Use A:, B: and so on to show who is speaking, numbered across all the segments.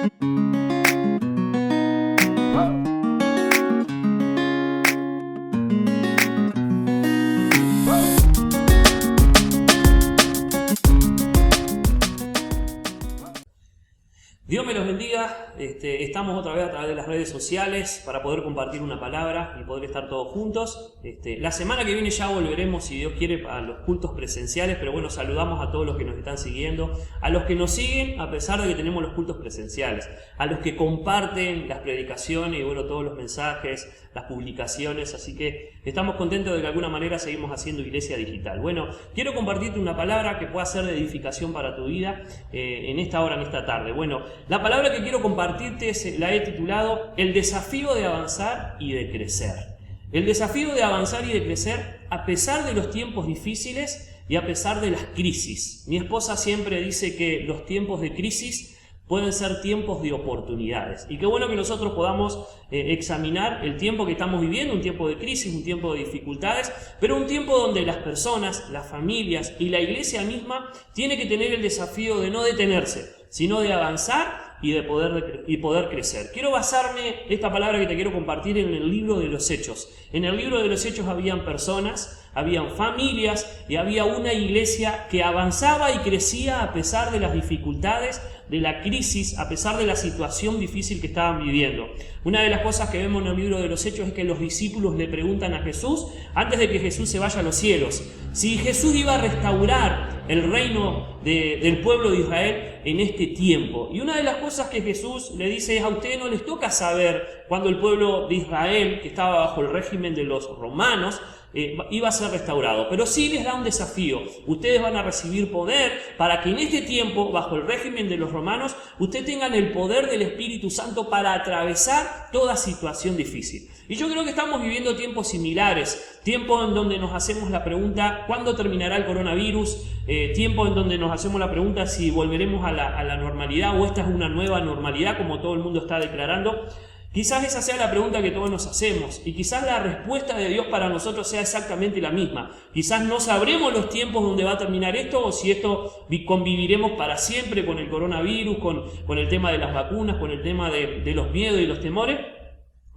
A: Dios me los bendiga. Estamos otra vez a través de las redes sociales para poder compartir una palabra y poder estar todos juntos. La semana que viene ya volveremos, si Dios quiere, a los cultos presenciales, pero bueno, saludamos a todos los que nos están siguiendo, a los que nos siguen a pesar de que tenemos los cultos presenciales, a los que comparten las predicaciones y bueno, todos los mensajes, las publicaciones, así que estamos contentos de que de alguna manera seguimos haciendo iglesia digital. Bueno, quiero compartirte una palabra que pueda ser de edificación para tu vida en esta hora, en esta tarde. Bueno, la palabra que quiero compartirte la he titulado El desafío de avanzar y de crecer. El desafío de avanzar y de crecer a pesar de los tiempos difíciles y a pesar de las crisis. Mi esposa siempre dice que los tiempos de crisis pueden ser tiempos de oportunidades. Y qué bueno que nosotros podamos examinar el tiempo que estamos viviendo, un tiempo de crisis, un tiempo de dificultades, pero un tiempo donde las personas, las familias y la iglesia misma tiene que tener el desafío de no detenerse, sino de avanzar y de poder crecer. Quiero basarme esta palabra que te quiero compartir en el libro de los Hechos. En el libro de los Hechos habían personas, habían familias y había una iglesia que avanzaba y crecía a pesar de las dificultades, de la crisis, a pesar de la situación difícil que estaban viviendo. Una de las cosas que vemos en el libro de los Hechos es que los discípulos le preguntan a Jesús, antes de que Jesús se vaya a los cielos, si Jesús iba a restaurar el reino del pueblo de Israel en este tiempo. Y una de las cosas que Jesús le dice es: a ustedes no les toca saber cuando el pueblo de Israel, que estaba bajo el régimen de los romanos, iba a ser restaurado, pero sí les da un desafío. Ustedes van a recibir poder para que en este tiempo, bajo el régimen de los romanos, ustedes tengan el poder del Espíritu Santo para atravesar toda situación difícil. Y yo creo que estamos viviendo tiempos similares, tiempos en donde nos hacemos la pregunta ¿cuándo terminará el coronavirus? Tiempos en donde nos hacemos la pregunta si volveremos a la normalidad o esta es una nueva normalidad como todo el mundo está declarando. Quizás esa sea la pregunta que todos nos hacemos y quizás la respuesta de Dios para nosotros sea exactamente la misma. Quizás no sabremos los tiempos donde va a terminar esto o si esto conviviremos para siempre con el coronavirus, con el tema de las vacunas, con el tema de los miedos y los temores.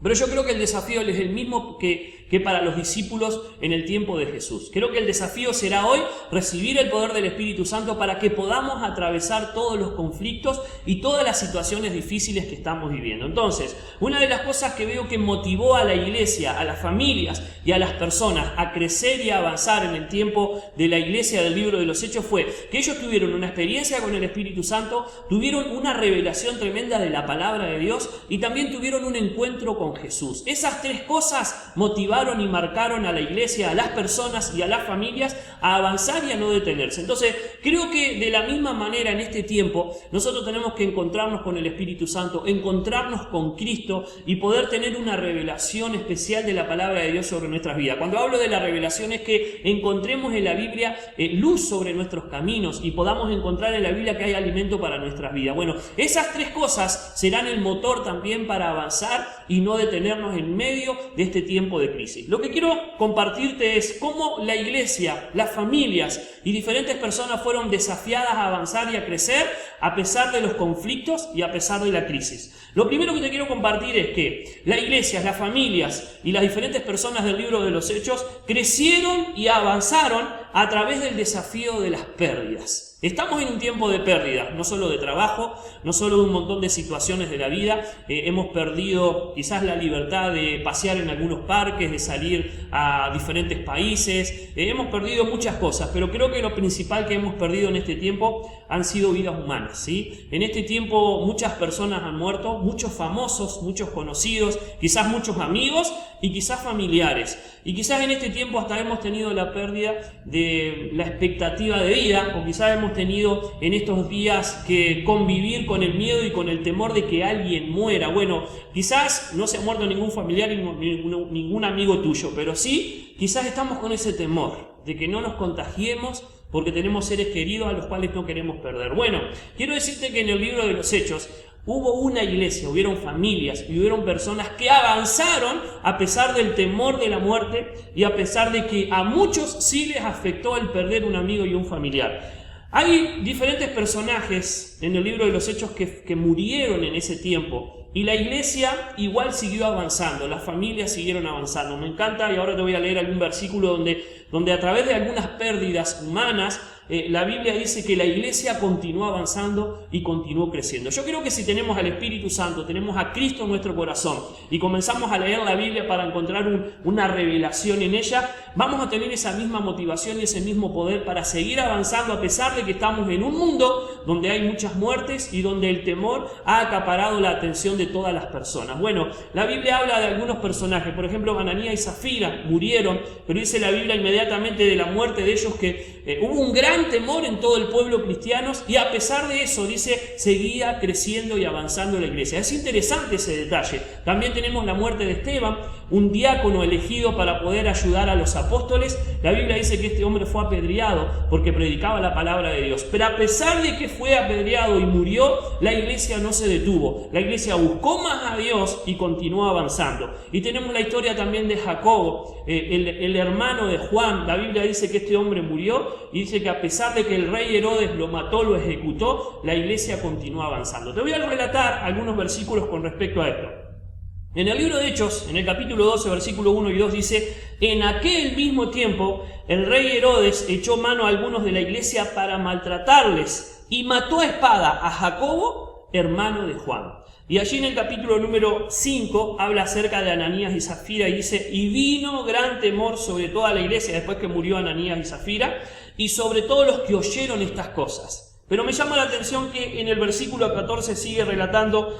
A: Pero yo creo que el desafío es el mismo que para los discípulos en el tiempo de Jesús. Creo que el desafío será hoy recibir el poder del Espíritu Santo para que podamos atravesar todos los conflictos y todas las situaciones difíciles que estamos viviendo. Entonces, una de las cosas que veo que motivó a la iglesia, a las familias y a las personas a crecer y a avanzar en el tiempo de la iglesia del libro de los Hechos fue que ellos tuvieron una experiencia con el Espíritu Santo, tuvieron una revelación tremenda de la palabra de Dios y también tuvieron un encuentro con Jesús. Esas tres cosas motivaron y marcaron a la iglesia, a las personas y a las familias a avanzar y a no detenerse. Entonces, creo que de la misma manera en este tiempo nosotros tenemos que encontrarnos con el Espíritu Santo, encontrarnos con Cristo y poder tener una revelación especial de la palabra de Dios sobre nuestras vidas. Cuando hablo de la revelación es que encontremos en la Biblia luz sobre nuestros caminos y podamos encontrar en la Biblia que hay alimento para nuestras vidas. Bueno, esas tres cosas serán el motor también para avanzar y no detenernos en medio de este tiempo de crisis. Lo que quiero compartirte es cómo la iglesia, las familias y diferentes personas fueron desafiadas a avanzar y a crecer a pesar de los conflictos y a pesar de la crisis. Lo primero que te quiero compartir es que la iglesia, las familias y las diferentes personas del libro de los Hechos crecieron y avanzaron a través del desafío de las pérdidas. Estamos en un tiempo de pérdida, no solo de trabajo, no solo de un montón de situaciones de la vida. Hemos perdido quizás la libertad de pasear en algunos parques, de salir a diferentes países. Hemos perdido muchas cosas, pero creo que lo principal que hemos perdido en este tiempo han sido vidas humanas, ¿sí? En este tiempo muchas personas han muerto, muchos famosos, muchos conocidos, quizás muchos amigos y quizás familiares. Y quizás en este tiempo hasta hemos tenido la pérdida de la expectativa de vida, o quizás hemos tenido en estos días que convivir con el miedo y con el temor de que alguien muera. Bueno, quizás no se ha muerto ningún familiar ni ningún amigo tuyo, pero sí, quizás estamos con ese temor de que no nos contagiemos porque tenemos seres queridos a los cuales no queremos perder. Bueno, quiero decirte que en el libro de los Hechos hubo una iglesia, hubieron familias y hubieron personas que avanzaron a pesar del temor de la muerte y a pesar de que a muchos sí les afectó el perder un amigo y un familiar. Hay diferentes personajes en el libro de los Hechos que murieron en ese tiempo, y la iglesia igual siguió avanzando, las familias siguieron avanzando. Me encanta, y ahora te voy a leer algún versículo donde a través de algunas pérdidas humanas, la Biblia dice que la iglesia continuó avanzando y continuó creciendo. Yo creo que si tenemos al Espíritu Santo, tenemos a Cristo en nuestro corazón y comenzamos a leer la Biblia para encontrar una revelación en ella, vamos a tener esa misma motivación y ese mismo poder para seguir avanzando, a pesar de que estamos en un mundo donde hay muchas muertes y donde el temor ha acaparado la atención de todas las personas. Bueno, la Biblia habla de algunos personajes, por ejemplo, Ananías y Zafira murieron, pero dice la Biblia inmediatamente de la muerte de ellos que hubo un gran temor en todo el pueblo cristiano, y a pesar de eso, dice, seguía creciendo y avanzando la iglesia. Es interesante ese detalle. También tenemos la muerte de Esteban, un diácono elegido para poder ayudar a los apóstoles. La Biblia dice que este hombre fue apedreado porque predicaba la palabra de Dios. Pero a pesar de que fue apedreado y murió, la iglesia no se detuvo. La iglesia buscó más a Dios y continuó avanzando. Y tenemos la historia también de Jacobo, el hermano de Juan. La Biblia dice que este hombre murió y dice que a pesar de que el rey Herodes lo mató, lo ejecutó, la iglesia continuó avanzando. Te voy a relatar algunos versículos con respecto a esto. En el libro de Hechos, en el capítulo 12, versículo 1 y 2 dice: en aquel mismo tiempo el rey Herodes echó mano a algunos de la iglesia para maltratarles y mató a espada a Jacobo, hermano de Juan. Y allí en el capítulo número 5 habla acerca de Ananías y Zafira y dice: y vino gran temor sobre toda la iglesia después que murió Ananías y Zafira y sobre todos los que oyeron estas cosas. Pero me llama la atención que en el versículo 14 sigue relatando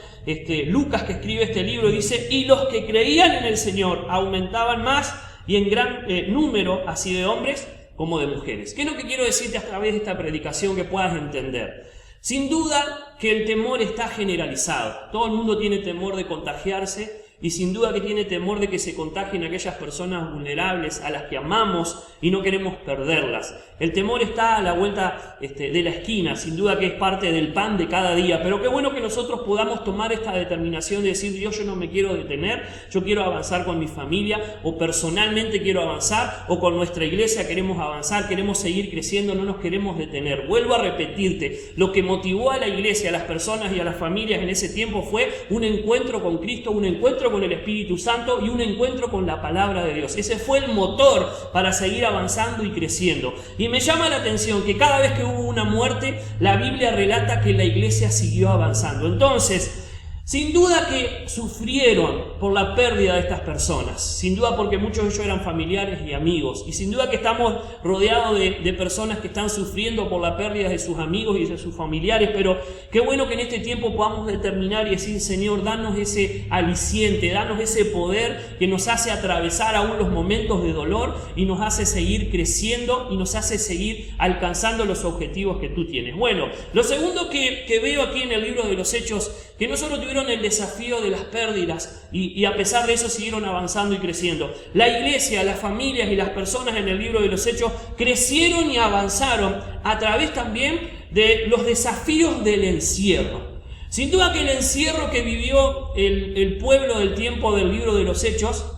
A: Lucas, que escribe este libro, dice: y los que creían en el Señor aumentaban más y en gran número, así de hombres como de mujeres. ¿Qué es lo que quiero decirte a través de esta predicación que puedas entender? Sin duda que el temor está generalizado. Todo el mundo tiene temor de contagiarse y sin duda que tiene temor de que se contagien aquellas personas vulnerables a las que amamos y no queremos perderlas. El temor está a la vuelta de la esquina, sin duda que es parte del pan de cada día, pero qué bueno que nosotros podamos tomar esta determinación de decir: Dios, yo no me quiero detener, yo quiero avanzar con mi familia, o personalmente quiero avanzar, o con nuestra iglesia queremos avanzar, queremos seguir creciendo, no nos queremos detener. Vuelvo a repetirte, lo que motivó a la iglesia, a las personas y a las familias en ese tiempo fue un encuentro con Cristo, un encuentro con el Espíritu Santo y un encuentro con la palabra de Dios. Ese fue el motor para seguir avanzando y creciendo. Y me llama la atención que cada vez que hubo una muerte, la Biblia relata que la iglesia siguió avanzando. Entonces, sin duda que sufrieron por la pérdida de estas personas, sin duda porque muchos de ellos eran familiares y amigos, y sin duda que estamos rodeados de personas que están sufriendo por la pérdida de sus amigos y de sus familiares, pero qué bueno que en este tiempo podamos determinar y decir: Señor, danos ese aliciente, danos ese poder que nos hace atravesar aún los momentos de dolor y nos hace seguir creciendo y nos hace seguir alcanzando los objetivos que tú tienes. Bueno, lo segundo que veo aquí en el libro de los Hechos, que no solo tuvieron el desafío de las pérdidas y a pesar de eso siguieron avanzando y creciendo. La iglesia, las familias y las personas en el libro de los Hechos crecieron y avanzaron a través también de los desafíos del encierro. Sin duda que el encierro que vivió el pueblo del tiempo del libro de los Hechos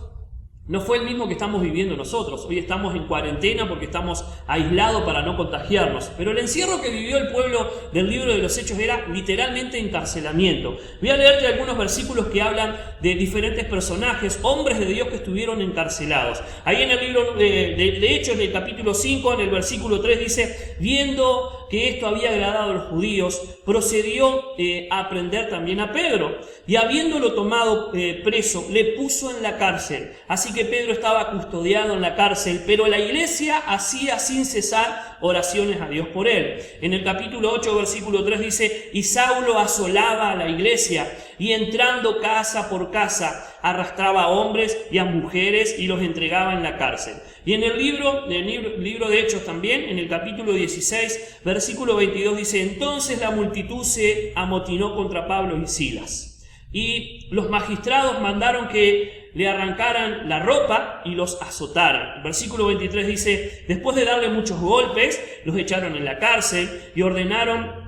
A: no fue el mismo que estamos viviendo nosotros. Hoy estamos en cuarentena porque estamos aislados para no contagiarnos. Pero el encierro que vivió el pueblo del libro de los Hechos era literalmente encarcelamiento. Voy a leerte algunos versículos que hablan de diferentes personajes, hombres de Dios que estuvieron encarcelados. Ahí en el libro de Hechos, en el capítulo 5, en el versículo 3 dice: viendo que esto había agradado a los judíos, procedió a prender también a Pedro. Y habiéndolo tomado preso, le puso en la cárcel. Así que Pedro estaba custodiado en la cárcel, pero la iglesia hacía sin cesar oraciones a Dios por él. En el capítulo 8, versículo 3 dice: y Saulo asolaba a la iglesia, y entrando casa por casa, arrastraba a hombres y a mujeres y los entregaba en la cárcel. Y en el libro de Hechos también, en el capítulo 16, versículo 22 dice: entonces la multitud se amotinó contra Pablo y Silas. Y los magistrados mandaron que le arrancaran la ropa y los azotaran. El versículo 23 dice: después de darle muchos golpes, los echaron en la cárcel y ordenaron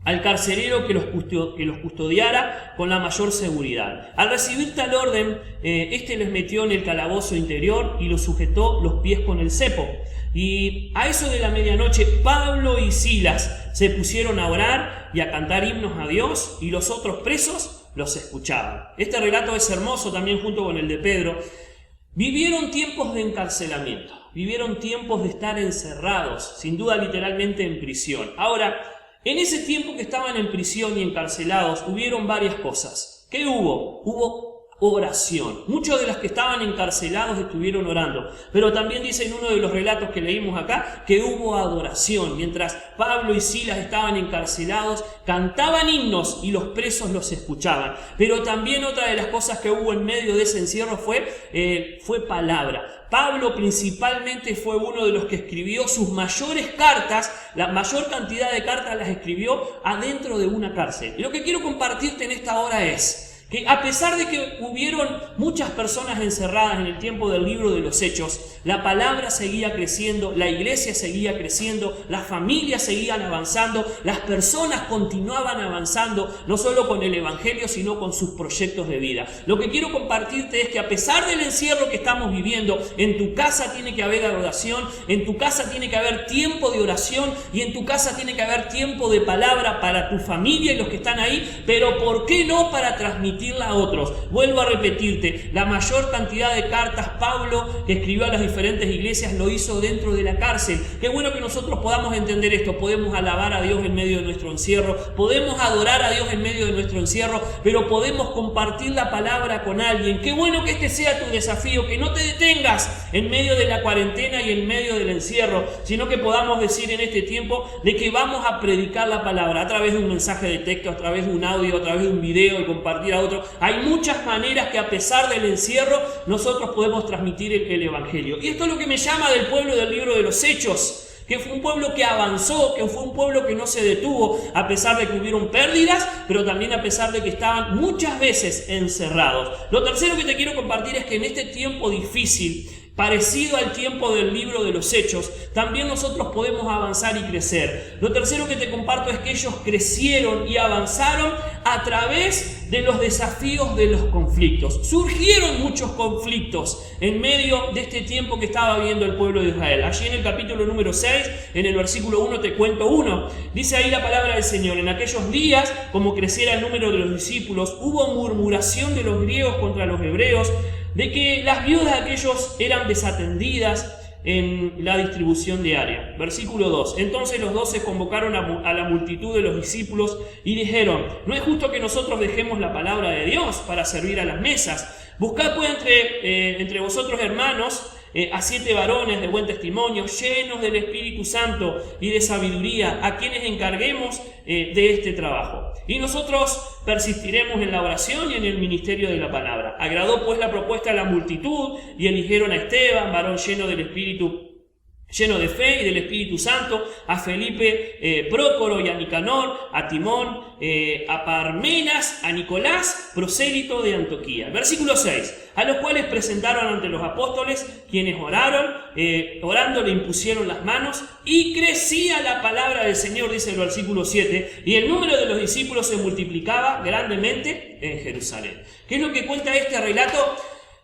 A: al carcelero que los custodiara con la mayor seguridad. Al recibir tal orden, les metió en el calabozo interior y los sujetó los pies con el cepo. Y a eso de la medianoche, Pablo y Silas se pusieron a orar y a cantar himnos a Dios, y los otros presos los escuchaban. Este relato es hermoso también junto con el de Pedro. Vivieron tiempos de encarcelamiento, vivieron tiempos de estar encerrados, sin duda literalmente en prisión. Ahora, en ese tiempo que estaban en prisión y encarcelados, hubieron varias cosas. ¿Qué hubo? Hubo oración. Muchos de los que estaban encarcelados estuvieron orando, pero también dice en uno de los relatos que leímos acá que hubo adoración. Mientras Pablo y Silas estaban encarcelados, cantaban himnos y los presos los escuchaban. Pero también otra de las cosas que hubo en medio de ese encierro fue palabra. Pablo principalmente fue uno de los que escribió sus mayores cartas, la mayor cantidad de cartas las escribió adentro de una cárcel. Y lo que quiero compartirte en esta hora es que a pesar de que hubieron muchas personas encerradas en el tiempo del libro de los Hechos, la palabra seguía creciendo, la iglesia seguía creciendo, las familias seguían avanzando, las personas continuaban avanzando, no solo con el evangelio, sino con sus proyectos de vida. Lo que quiero compartirte es que a pesar del encierro que estamos viviendo, en tu casa tiene que haber adoración, en tu casa tiene que haber tiempo de oración y en tu casa tiene que haber tiempo de palabra para tu familia y los que están ahí, pero ¿por qué no para transmitirla a otros? Vuelvo a repetirte, la mayor cantidad de cartas Pablo que escribió a las diferentes iglesias lo hizo dentro de la cárcel. Qué bueno que nosotros podamos entender esto. Podemos alabar a Dios en medio de nuestro encierro, podemos adorar a Dios en medio de nuestro encierro, pero podemos compartir la palabra con alguien. Qué bueno que este sea tu desafío, que no te detengas en medio de la cuarentena y en medio del encierro, sino que podamos decir en este tiempo de que vamos a predicar la palabra a través de un mensaje de texto, a través de un audio, a través de un video y compartir a otro. Hay muchas maneras que a pesar del encierro nosotros podemos transmitir el evangelio. Y esto es lo que me llama del pueblo del libro de los Hechos, que fue un pueblo que avanzó, que fue un pueblo que no se detuvo, a pesar de que hubieron pérdidas, pero también a pesar de que estaban muchas veces encerrados. Lo tercero que te quiero compartir es que en este tiempo difícil, parecido al tiempo del libro de los Hechos, también nosotros podemos avanzar y crecer. Lo tercero que te comparto es que ellos crecieron y avanzaron a través de los desafíos de los conflictos. Surgieron muchos conflictos en medio de este tiempo que estaba viviendo el pueblo de Israel. Allí en el capítulo número 6, en el versículo 1 te cuento uno. Dice ahí la palabra del Señor: en aquellos días, como creciera el número de los discípulos, hubo murmuración de los griegos contra los hebreos, de que las viudas de aquellos eran desatendidas en la distribución diaria. Versículo 2. Entonces los 12 convocaron a la multitud de los discípulos y dijeron: no es justo que nosotros dejemos la palabra de Dios para servir a las mesas. Buscad pues entre vosotros, hermanos, a 7 varones de buen testimonio, llenos del Espíritu Santo y de sabiduría, a quienes encarguemos de este trabajo. Y nosotros persistiremos en la oración y en el ministerio de la palabra. Agradó pues la propuesta a la multitud y eligieron a Esteban, varón lleno del Espíritu, lleno de fe y del Espíritu Santo, a Felipe, Prócoro y a Nicanor, a Timón, a Parmenas, a Nicolás, prosélito de Antioquía. Versículo 6. A los cuales presentaron ante los apóstoles, quienes orando le impusieron las manos, y crecía la palabra del Señor, dice el versículo 7, y el número de los discípulos se multiplicaba grandemente en Jerusalén. ¿Qué es lo que cuenta este relato?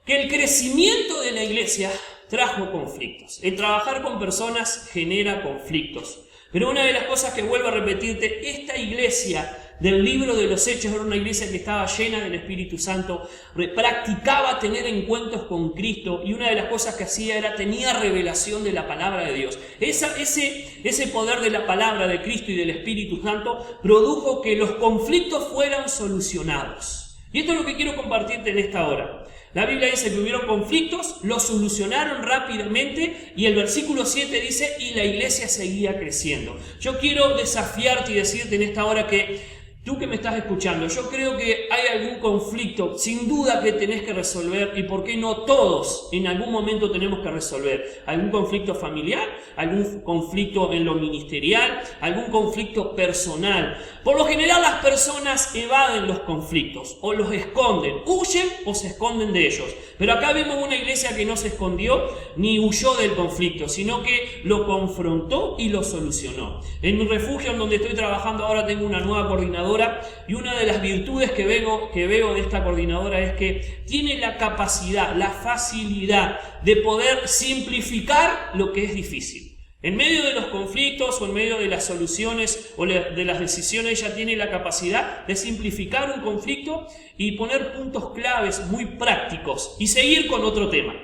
A: Que el crecimiento de la iglesia trajo conflictos. El trabajar con personas genera conflictos. Pero una de las cosas que vuelvo a repetirte, esta iglesia del libro de los Hechos era una iglesia que estaba llena del Espíritu Santo, practicaba tener encuentros con Cristo, y una de las cosas que hacía era tenía revelación de la palabra de Dios. Ese poder de la palabra de Cristo y del Espíritu Santo produjo que los conflictos fueran solucionados. Y esto es lo que quiero compartirte en esta hora. La Biblia dice que hubieron conflictos, los solucionaron rápidamente, y el versículo 7 dice: y la iglesia seguía creciendo. Yo quiero desafiarte y decirte en esta hora que tú que me estás escuchando, yo creo que hay algún conflicto, sin duda, que tenés que resolver, y por qué no todos en algún momento tenemos que resolver. Algún conflicto familiar, algún conflicto en lo ministerial, algún conflicto personal. Por lo general las personas evaden los conflictos o los esconden, huyen o se esconden de ellos. Pero acá vemos una iglesia que no se escondió ni huyó del conflicto, sino que lo confrontó y lo solucionó. En mi refugio, en donde estoy trabajando ahora, tengo una nueva coordinadora coordinadora, y una de las virtudes que veo de esta coordinadora es que tiene la capacidad, la facilidad de poder simplificar lo que es difícil. En medio de los conflictos o en medio de las soluciones o de las decisiones, ella tiene la capacidad de simplificar un conflicto y poner puntos claves muy prácticos y seguir con otro tema.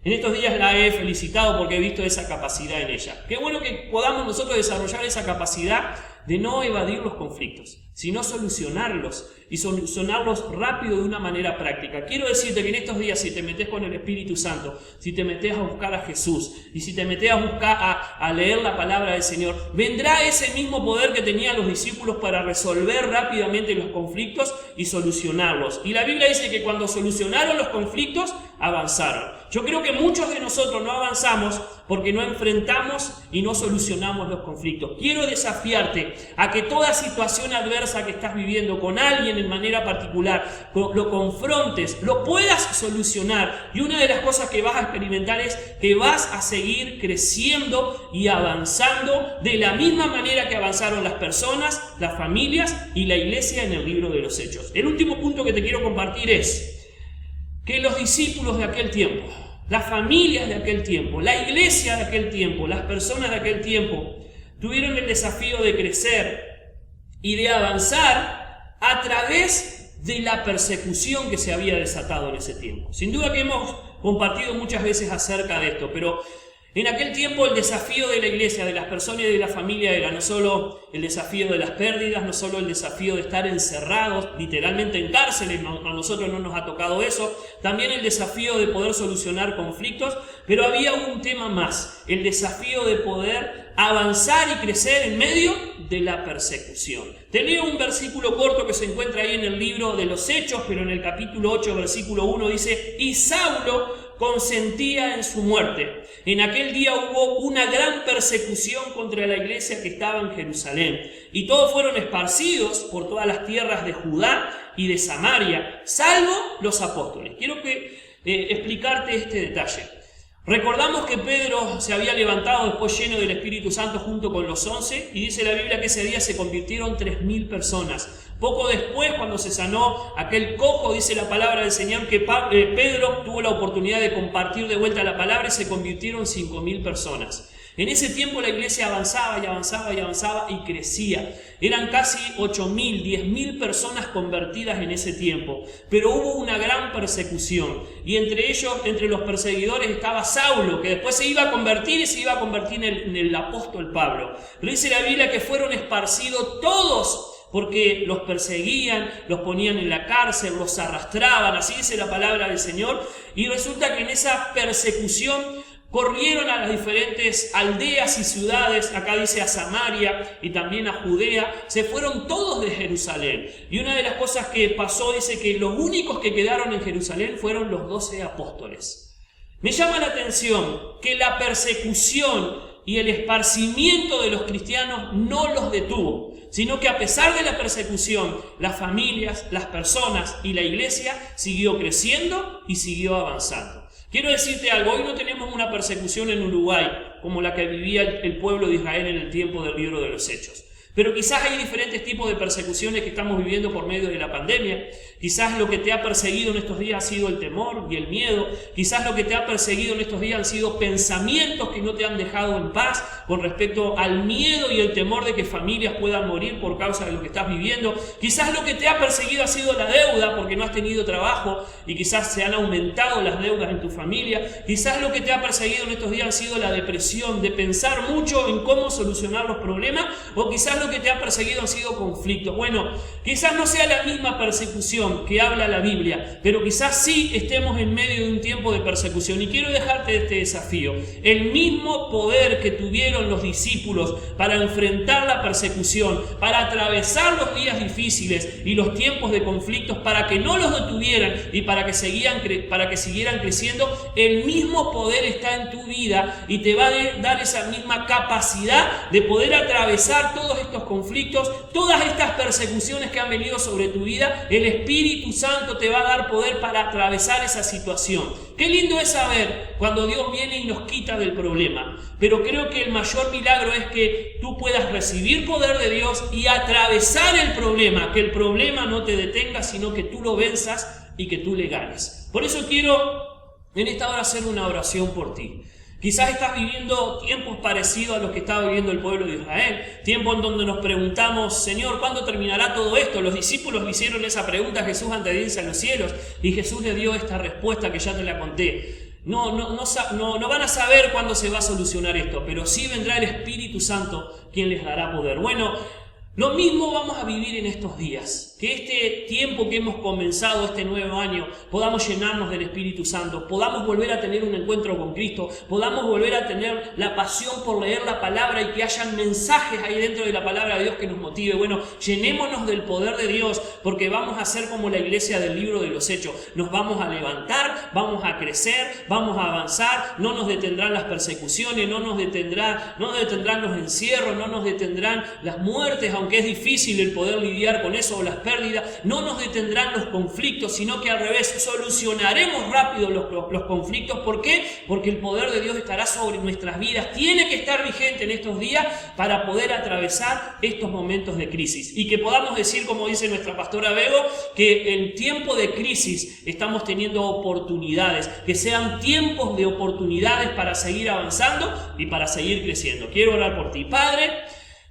A: En estos días la he felicitado porque he visto esa capacidad en ella. Qué bueno que podamos nosotros desarrollar esa capacidad de no evadir los conflictos, sino solucionarlos y solucionarlos rápido de una manera práctica. Quiero decirte que en estos días, si te metes con el Espíritu Santo, si te metes a buscar a Jesús y si te metes a buscar a leer la palabra del Señor, vendrá ese mismo poder que tenían los discípulos para resolver rápidamente los conflictos y solucionarlos. Y la Biblia dice que cuando solucionaron los conflictos, avanzaron. Yo creo que muchos de nosotros no avanzamos porque no enfrentamos y no solucionamos los conflictos. Quiero desafiarte a que toda situación adversa que estás viviendo con alguien en manera particular, lo confrontes, lo puedas solucionar. Y una de las cosas que vas a experimentar es que vas a seguir creciendo y avanzando de la misma manera que avanzaron las personas, las familias y la iglesia en el libro de los Hechos. El último punto que te quiero compartir es que los discípulos de aquel tiempo, las familias de aquel tiempo, la iglesia de aquel tiempo, las personas de aquel tiempo, tuvieron el desafío de crecer y de avanzar a través de la persecución que se había desatado en ese tiempo. Sin duda que hemos compartido muchas veces acerca de esto, pero en aquel tiempo el desafío de la iglesia, de las personas y de la familia era no solo el desafío de las pérdidas, no solo el desafío de estar encerrados literalmente en cárceles, a nosotros no nos ha tocado eso, también el desafío de poder solucionar conflictos, pero había un tema más, el desafío de poder avanzar y crecer en medio de la persecución. Te leo un versículo corto que se encuentra ahí en el libro de los Hechos, pero en el capítulo 8, versículo 1 dice: y Saulo consentía en su muerte. En aquel día hubo una gran persecución contra la iglesia que estaba en Jerusalén, y todos fueron esparcidos por todas las tierras de Judá y de Samaria, salvo los apóstoles. Quiero explicarte este detalle. Recordamos que Pedro se había levantado después lleno del Espíritu Santo junto con los 11, y dice la Biblia que ese día se convirtieron 3.000 personas. Poco después, cuando se sanó aquel cojo, dice la palabra del Señor que Pedro tuvo la oportunidad de compartir de vuelta la palabra y se convirtieron 5.000 personas. En ese tiempo la iglesia avanzaba y avanzaba y avanzaba y crecía. Eran casi 8.000, 10.000 personas convertidas en ese tiempo. Pero hubo una gran persecución. Y entre ellos, entre los perseguidores, estaba Saulo, que después se iba a convertir y se iba a convertir en el apóstol Pablo. Pero dice la Biblia que fueron esparcidos todos, porque los perseguían, los ponían en la cárcel, los arrastraban, así dice la palabra del Señor. Y resulta que en esa persecución corrieron a las diferentes aldeas y ciudades, acá dice a Samaria y también a Judea, se fueron todos de Jerusalén. Y una de las cosas que pasó, dice que los únicos que quedaron en Jerusalén fueron los 12 apóstoles. Me llama la atención que la persecución y el esparcimiento de los cristianos no los detuvo, sino que a pesar de la persecución, las familias, las personas y la iglesia siguió creciendo y siguió avanzando. Quiero decirte algo, hoy no tenemos una persecución en Uruguay como la que vivía el pueblo de Israel en el tiempo del libro de los Hechos. Pero quizás hay diferentes tipos de persecuciones que estamos viviendo por medio de la pandemia. Quizás lo que te ha perseguido en estos días ha sido el temor y el miedo. Quizás lo que te ha perseguido en estos días han sido pensamientos que no te han dejado en paz con respecto al miedo y el temor de que familias puedan morir por causa de lo que estás viviendo. Quizás lo que te ha perseguido ha sido la deuda porque no has tenido trabajo y quizás se han aumentado las deudas en tu familia. Quizás lo que te ha perseguido en estos días ha sido la depresión de pensar mucho en cómo solucionar los problemas, o quizás lo que te ha perseguido han sido conflictos. Bueno, quizás no sea la misma persecución que habla la Biblia, pero quizás sí estemos en medio de un tiempo de persecución. Y quiero dejarte este desafío. El mismo poder que tuvieron los discípulos para enfrentar la persecución, para atravesar los días difíciles y los tiempos de conflictos, para que no los detuvieran y para que siguieran creciendo, el mismo poder está en tu vida y te va a dar esa misma capacidad de poder atravesar todos estos conflictos, todas estas persecuciones que han venido sobre tu vida. El Espíritu Santo te va a dar poder para atravesar esa situación. Qué lindo es saber cuando Dios viene y nos quita del problema, pero creo que el mayor milagro es que tú puedas recibir poder de Dios y atravesar el problema, que el problema no te detenga, sino que tú lo venzas y que tú le ganes. Por eso quiero en esta hora hacer una oración por ti. Quizás estás viviendo tiempos parecidos a los que estaba viviendo el pueblo de Israel. Tiempos en donde nos preguntamos, Señor, ¿cuándo terminará todo esto? Los discípulos le hicieron esa pregunta a Jesús antes de irse a los cielos. Y Jesús le dio esta respuesta que ya te la conté. No van a saber cuándo se va a solucionar esto, pero sí vendrá el Espíritu Santo quien les dará poder. Bueno, lo mismo vamos a vivir en estos días. Que este tiempo que hemos comenzado, este nuevo año, podamos llenarnos del Espíritu Santo, podamos volver a tener un encuentro con Cristo, podamos volver a tener la pasión por leer la palabra y que hayan mensajes ahí dentro de la palabra de Dios que nos motive. Bueno, llenémonos del poder de Dios, porque vamos a ser como la iglesia del libro de los Hechos. Nos vamos a levantar, vamos a crecer, vamos a avanzar, no nos detendrán las persecuciones, no nos detendrán los encierros, no nos detendrán las muertes, aunque es difícil el poder lidiar con eso o las pérdidas, no nos detendrán los conflictos, sino que al revés, solucionaremos rápido los conflictos. ¿Por qué? Porque el poder de Dios estará sobre nuestras vidas. Tiene que estar vigente en estos días para poder atravesar estos momentos de crisis. Y que podamos decir, como dice nuestra pastora Bego, que en tiempo de crisis estamos teniendo oportunidades, que sean tiempos de oportunidades para seguir avanzando y para seguir creciendo. Quiero orar por ti. Padre,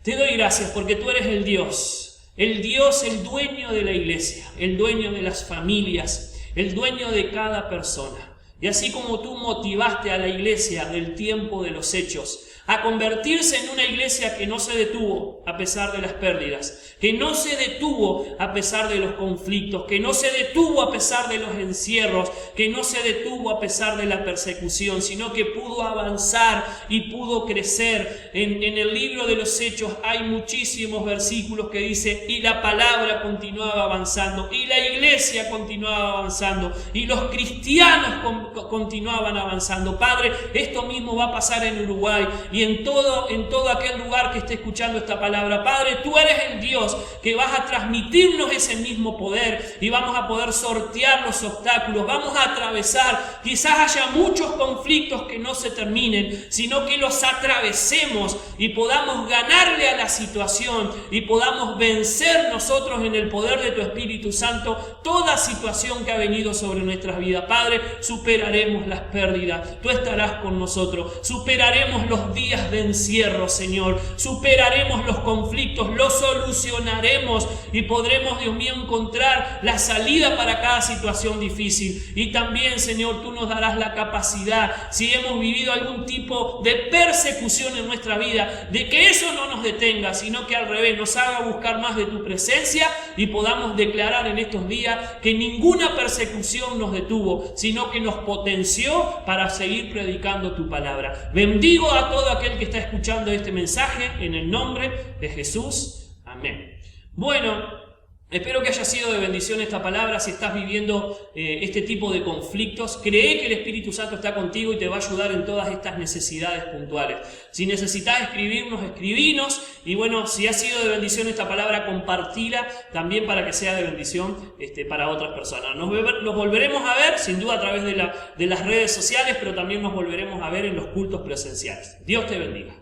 A: te doy gracias porque tú eres el Dios, el dueño de la iglesia, el dueño de las familias, el dueño de cada persona. Y así como tú motivaste a la iglesia del tiempo de los Hechos a convertirse en una iglesia que no se detuvo a pesar de las pérdidas, que no se detuvo a pesar de los conflictos, que no se detuvo a pesar de los encierros, que no se detuvo a pesar de la persecución, sino que pudo avanzar y pudo crecer. En el libro de los Hechos hay muchísimos versículos que dice, y la palabra continuaba avanzando, y la iglesia continuaba avanzando, y los cristianos continuaban avanzando. Padre, esto mismo va a pasar en Uruguay y en todo aquel lugar que esté escuchando esta palabra. Padre, tú eres el Dios que vas a transmitirnos ese mismo poder y vamos a poder sortear los obstáculos, vamos a atravesar. Quizás haya muchos conflictos que no se terminen, sino que los atravesemos y podamos ganarle a la situación y podamos vencer nosotros en el poder de tu Espíritu Santo toda situación que ha venido sobre nuestras vidas. Padre, superaremos las pérdidas, tú estarás con nosotros, superaremos los días de encierro, Señor, superaremos los conflictos, los solucionaremos y podremos, Dios mío, encontrar la salida para cada situación difícil. Y también, Señor, tú nos darás la capacidad, si hemos vivido algún tipo de persecución en nuestra vida, de que eso no nos detenga, sino que al revés nos haga buscar más de tu presencia y podamos declarar en estos días que ninguna persecución nos detuvo, sino que nos potenció para seguir predicando tu palabra. Bendigo a todo aquel que está escuchando este mensaje en el nombre de Jesús. Amén. Bueno, espero que haya sido de bendición esta palabra. Si estás viviendo este tipo de conflictos, cree que el Espíritu Santo está contigo y te va a ayudar en todas estas necesidades puntuales. Si necesitas escribirnos, escribinos. Y bueno, si ha sido de bendición esta palabra, compartila también para que sea de bendición para otras personas. Nos volveremos a ver, sin duda, a través de las redes sociales, pero también nos volveremos a ver en los cultos presenciales. Dios te bendiga.